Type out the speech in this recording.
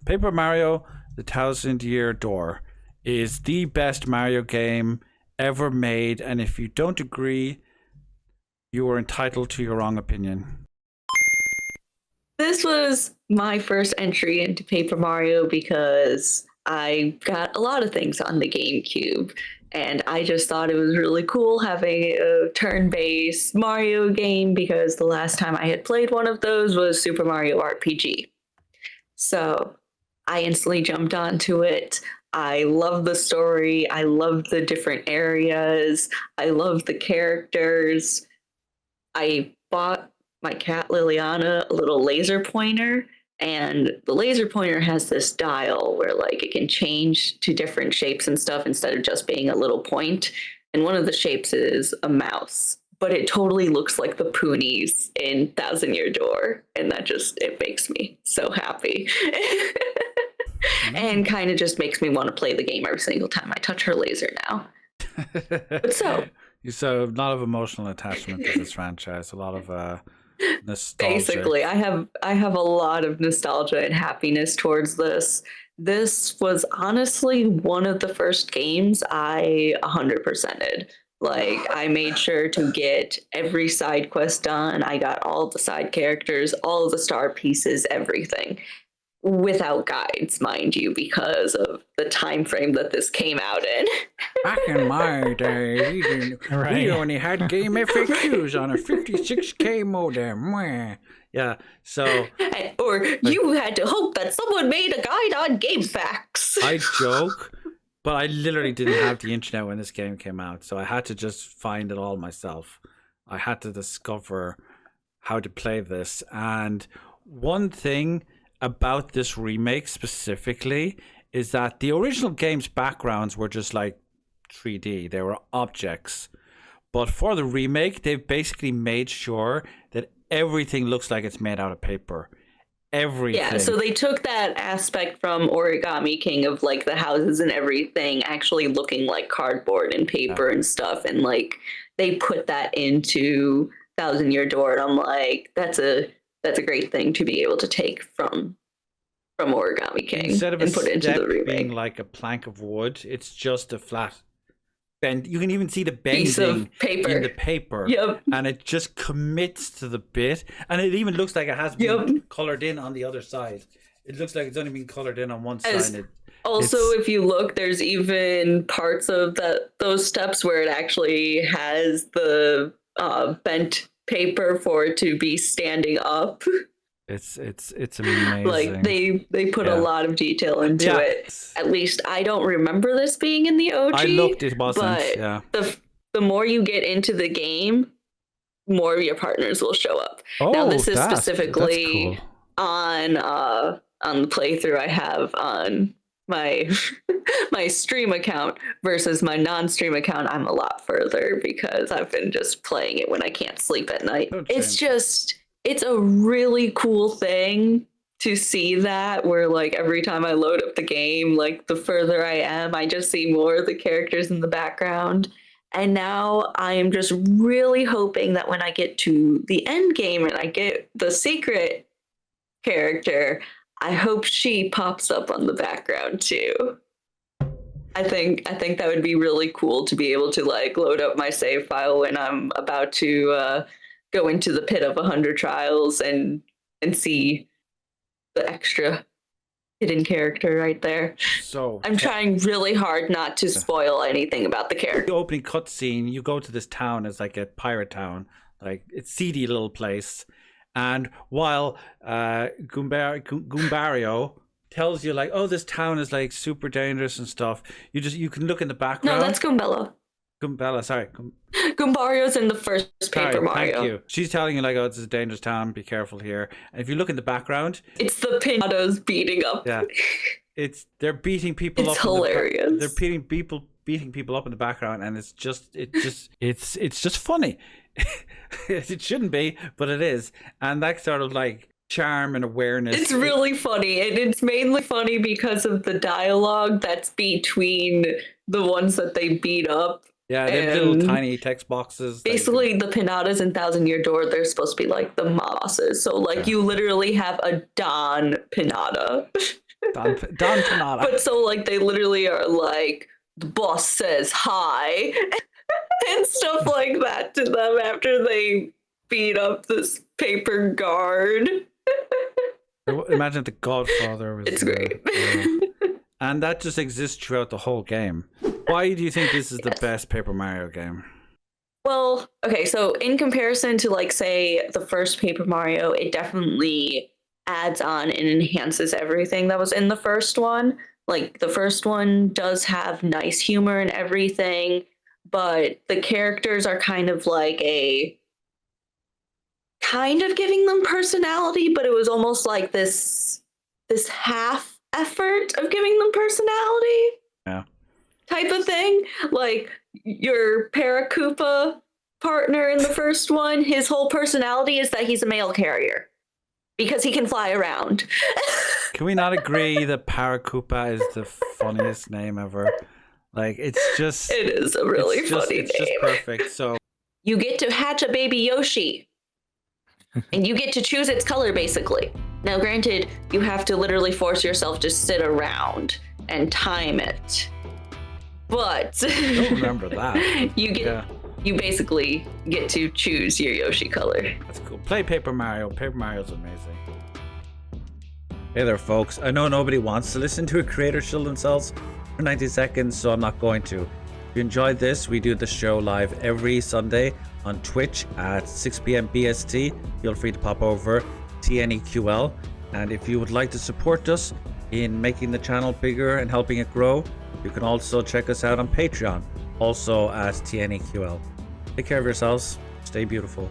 Paper Mario: The Thousand Year Door is the best Mario game ever made, and if you don't agree, you are entitled to your wrong opinion. This was my first entry into Paper Mario because I got a lot of things on the GameCube, and I just thought it was really cool having a turn based Mario game because the last time I had played one of those was Super Mario RPG. So I instantly jumped onto it. I love the story. I love the different areas. I love the characters. I bought my cat Liliana a little laser pointer, and the laser pointer has this dial where like it can change to different shapes and stuff instead of just being a little point. And one of the shapes is a mouse, but it totally looks like the Poonies in Thousand Year Door, and that just it makes me so happy. And kind of just makes me want to play the game every single time I touch her laser now. But so a lot of emotional attachment to this franchise, a lot of nostalgia. basically, I have a lot of nostalgia and happiness towards this. This was honestly one of the first games I 100%ed. Like, I made sure to get every side quest done. I got all the side characters, all of the star pieces, everything. Without guides, mind you, because of the time frame that this came out in. Back in my day, we only had game FAQs on a 56K modem. Mwah. Yeah, so... Or you had to hope that someone made a guide on GameFAQs. I joke, but I literally didn't have the internet when this game came out, so I had to just find it all myself. I had to discover how to play this, and one thing about this remake specifically is that the original game's backgrounds were just like 3D. They were objects. But for the remake, they've basically made sure that everything looks like it's made out of paper. Everything. Yeah, so they took that aspect from Origami King of like the houses and everything actually looking like cardboard and paper and stuff, and like they put that into Thousand Year Door, and I'm like, that's a great thing to be able to take from Origami King instead of and a put it into the remake. being like a plank of wood, it's just a flat bend. You can even see the Piece bending of paper. in the paper. Yep. And it just commits to the bit, and it even looks like it has been colored in on the other side. It looks like it's only been colored in on one side. Also, if you look, there's even parts of those steps where it actually has the bent paper for it to be standing up. It's amazing. Like they put a lot of detail into it. At least I don't remember this being in the OG. I looked, it wasn't. But the more you get into the game, more of your partners will show up. Oh, now this is that's specifically cool. on the playthrough I have on my my stream account versus my non-stream account. I'm a lot further because I've been just playing it when I can't sleep at night. It's a really cool thing to see that, where like every time I load up the game, like the further I am, I just see more of the characters in the background. And now I am just really hoping that when I get to the end game and I get the secret character, I hope she pops up on the background too. I think that would be really cool to be able to like load up my save file when I'm about to go into the pit of 100 trials and see the extra hidden character right there. So I'm trying really hard not to spoil anything about the character. The opening cutscene, you go to this town, it's like a pirate town, like it's seedy little place, and while Goombario tells you like, oh, this town is like super dangerous and stuff, you can look in the background. No, that's Goombella. Goombella, sorry. Goombario's in the first Paper Mario. Thank you. She's telling you like, oh, this is a dangerous town, be careful here. And if you look in the background, it's the Pinatas beating up. Yeah, they're beating people up. It's hilarious. They're beating people up in the background, and it's just funny. It shouldn't be, but it is, and that sort of like charm and awareness. It's really funny, and it's mainly funny because of the dialogue that's between the ones that they beat up. Yeah, they have little tiny text boxes. Basically, the Pinatas in Thousand Year Door, they're supposed to be like the bosses. So, like, you literally have a Don Pinata. Don Panada. But so like they literally are like, the boss says hi and stuff like that to them after they beat up this paper guard. Imagine if the Godfather was. It's great. And that just exists throughout the whole game. Why do you think this is the best Paper Mario game? Well, okay, so in comparison to like say the first Paper Mario, it definitely adds on and enhances everything that was in the first one. Like the first one does have nice humor and everything, but the characters are kind of like kind of giving them personality, but it was almost like this half effort of giving them personality. Yeah. Type of thing. Like your Paracoopa partner in the first one, his whole personality is that he's a mail carrier because he can fly around. Can we not agree that Paracoopa is the funniest name ever? Like, it's just... It is a really funny name. It's just perfect. So you get to hatch a baby Yoshi and you get to choose its color, basically. Now, granted, you have to literally force yourself to sit around and time it. But I don't remember that. You basically get to choose your Yoshi color. That's cool. Play Paper Mario. Paper Mario's amazing. Hey there, folks. I know nobody wants to listen to a creator shill themselves for 90 seconds, so I'm not going to. If you enjoyed this, we do the show live every Sunday on Twitch at 6 p.m. BST. Feel free to pop over TNEQL. And if you would like to support us in making the channel bigger and helping it grow, you can also check us out on Patreon, also as TNEQL. Take care of yourselves. Stay beautiful.